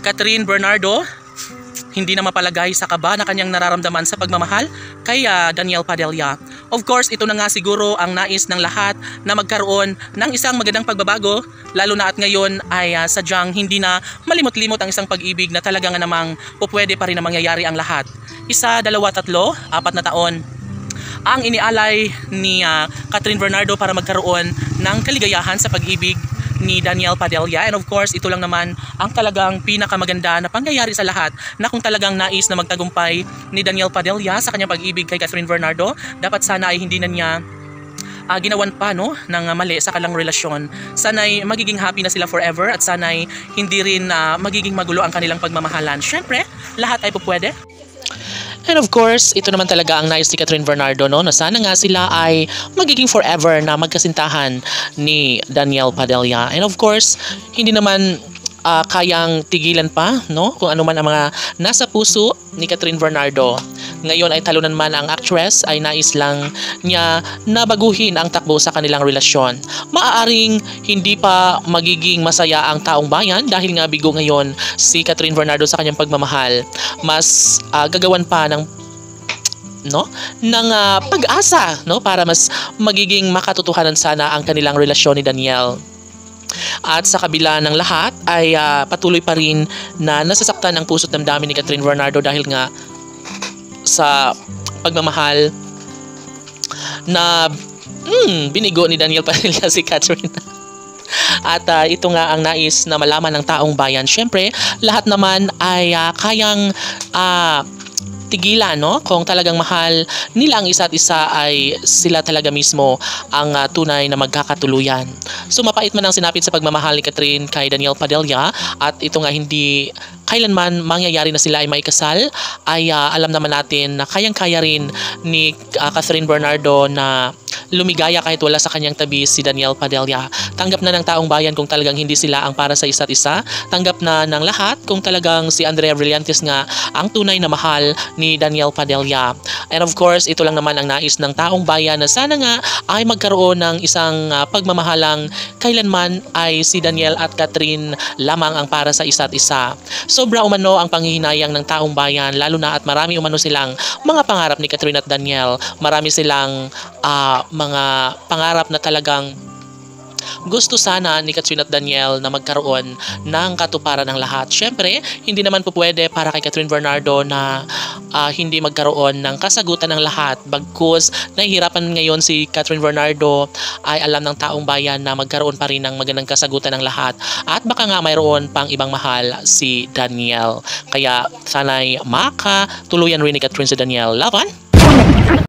Catherine Bernardo, hindi na mapalagay sa kaba na kanyang nararamdaman sa pagmamahal kay Daniel Padilla. Of course, ito na nga siguro ang nais ng lahat na magkaroon ng isang magandang pagbabago, lalo na at ngayon ay sadyang hindi na malimot-limot ang isang pag-ibig na talaga nga namang pupwede pa rin na mangyayari ang lahat. 1, 2, 3, 4 na taon ang inialay ni Catherine Bernardo para magkaroon ng kaligayahan sa pag-ibig ni Daniel Padilla, and of course ito lang naman ang talagang pinakamaganda na pangyayari sa lahat, na kung talagang nais na magtagumpay ni Daniel Padilla sa kanyang pag-ibig kay Catherine Bernardo, dapat sana ay hindi na niya ginawan pa ng mali sa kanilang relasyon. Sana'y magiging happy na sila forever, at sana'y hindi rin magiging magulo ang kanilang pagmamahalan. Syempre, lahat ay pupwede. And of course, ito naman talaga ang nais ni Catherine Bernardo, na sana nga sila ay magiging forever na magkasintahan ni Daniel Padilla. And of course, hindi naman kayang tigilan pa kung ano man ang mga nasa puso ni Catherine Bernardo. Ngayon ay talunan man ang actress, ay nais lang niya na baguhin ang takbo sa kanilang relasyon. Maaaring hindi pa magiging masaya ang taong bayan dahil nga bigo ngayon si Catherine Bernardo sa kanyang pagmamahal. Mas gagawan pa ng pag-asa para mas magiging makatotohanan sana ang kanilang relasyon ni Daniel. At sa kabila ng lahat ay patuloy pa rin na nasasaktan ang puso't damdamin ni Catherine Bernardo dahil nga sa pagmamahal na binigo ni Daniel Padilla si Catherine. At ito nga ang nais na malaman ng taong bayan. Siyempre, lahat naman ay kayang tigilan, kung talagang mahal nila ang isa't isa, ay sila talaga mismo ang tunay na magkakatuluyan. So mapait man ang sinapit sa pagmamahal ni Catherine kay Daniel Padilla, at ito nga hindi kailanman mangyayari na sila ay maikasal, ay alam naman natin na kayang-kaya rin ni Catherine Bernardo na lumigaya kahit wala sa kanyang tabi si Daniel Padilla. Tanggap na ng taong bayan kung talagang hindi sila ang para sa isa't isa. Tanggap na ng lahat kung talagang si Andrea Brillantes nga ang tunay na mahal ni Daniel Padilla. And of course, ito lang naman ang nais ng taong bayan, na sana nga ay magkaroon ng isang pagmamahalang kailanman ay si Daniel at Catherine lamang ang para sa isa't isa. Sobra umano ang panghihinayang ng taong bayan, lalo na at marami umano silang mga pangarap ni Catherine at Daniel. Marami silang mga pangarap na talagang gusto sana ni Catherine at Daniel na magkaroon ng katuparan ng lahat. Syempre, hindi naman po pwede para kay Catherine Bernardo na hindi magkaroon ng kasagutan ng lahat. Bagkus, nahihirapan ngayon si Catherine Bernardo, ay alam ng taong bayan na magkaroon pa rin ng magandang kasagutan ng lahat. At baka nga mayroon pang ibang mahal si Daniel. Kaya sana'y makatuluyan rin ni Catherine si Daniel. Laban!